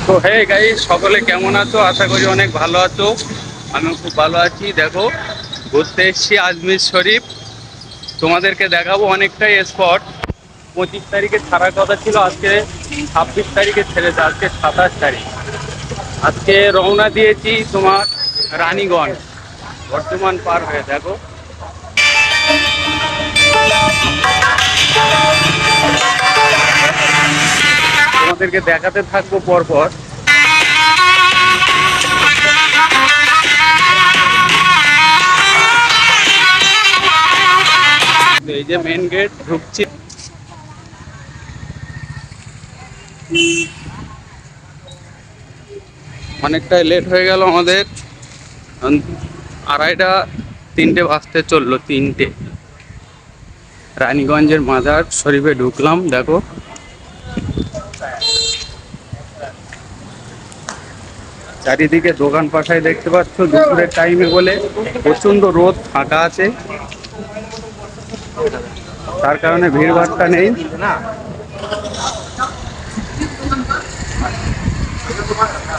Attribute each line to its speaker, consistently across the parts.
Speaker 1: তো hey guys, সকলে কেমন আছো? আশা করি অনেক ভালো আছো। আমিও খুব ভালো আছি। দেখো, ঘুরতে এসেছি আজমির শরীফ। তোমাদেরকে দেখাবো অনেকটাই স্পট। 25 তারিখে ছাড়ার কথা ছিল, আজকে 26 তারিখে ছেড়েছে। আজকে 27 তারিখ। আজকে রওনা দিয়েছি তোমার রানীগঞ্জ, বর্ধমান পার হয়ে। দেখো, তোমাদেরকে দেখাতে থাকবো পরপর। এই যে মেন গেট, ঢুকছি। অনেকটাই লেট হয়ে গেল আমাদের। 2:30 3টে বাজতে চললো, 3টে। রানীগঞ্জের মাজার শরীফে ঢুকলাম। দেখো, চারিদিকে দোকান পাশায় দেখতে পাচ্ছ। দুপুরের টাইমে বলে প্রচন্ড রোদ, ফাঁকা আছে, তার কারণে ভিড়ভাড়টা নেই।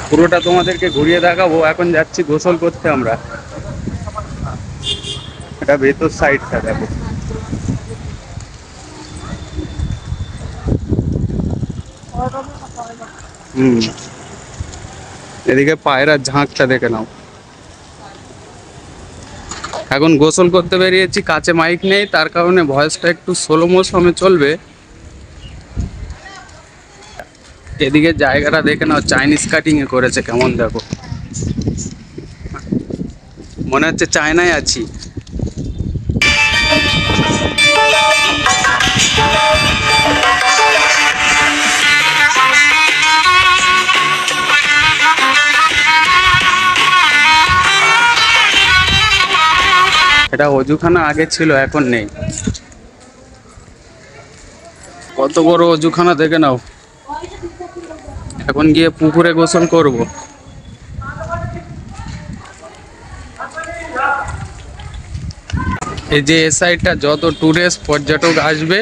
Speaker 1: পুরোটা তোমাদেরকে ঘুরিয়ে দেখাবো। এখন যাচ্ছি গোসল করতে আমরা। এটা ভেতর সাইডটা দেখো। এদিকে পায়রার ঝাঁকটা দেখে নাও। এখন গোসল করতে বেরিয়েছি, কাছে মাইক নেই, তার কারণে ভয়েসটা একটু স্লো মোশনে চলবে। এদিকে জায়গাটা দেখে নাও, চাইনিজ কাটিং এ করেছে কেমন দেখো। মনে হচ্ছে চায়নায় আছি। এটা অজুখানা আগে ছিল, এখন নেই। কত বড় অজুখানা দেখে নাও। এখন গিয়ে পুকুরে গোসল করব। এই যে এ সাইডটা যত টুরিস্ট পর্যটক আসবে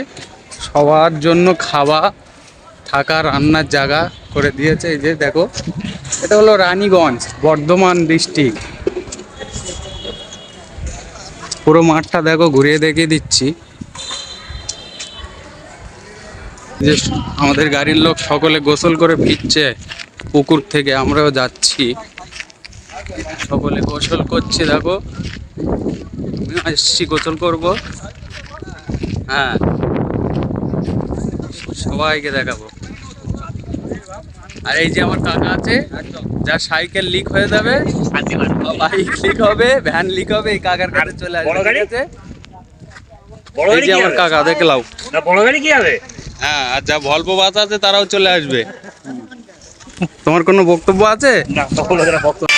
Speaker 1: সবার জন্য খাওয়া, থাকা, রান্নার জায়গা করে দিয়েছে। এই যে দেখো, এটা হলো রানীগঞ্জ, বর্ধমান ডিস্ট্রিক্ট। পুরো মাঠটা দেখো, ঘুরিয়ে দেখিয়ে দিচ্ছি। যে আমাদের গাড়ির লোক সকলে গোসল করে ফিরছে পুকুর থেকে, আমরাও যাচ্ছি। সকলে গোসল করছে দেখো, আমিও আসছি গোসল করব। হ্যাঁ, সবাইকে দেখাবো। আর এই যে আমার কাকা আছে, যার সাইকেল লিক হয়ে যাবে, বাইক লিক হবে, ভ্যান লিক হবে, এই কাকার কাছে চলে আসবে। ঠিক আছে, এই যে আমার কাকা, দেখলাম।
Speaker 2: বড় গাড়ি কি হবে?
Speaker 1: হ্যাঁ, আর যা ভলভো বাস আছে তারাও চলে আসবে। তোমার কোনো বক্তব্য আছে?
Speaker 2: না, তখন বক্তব্য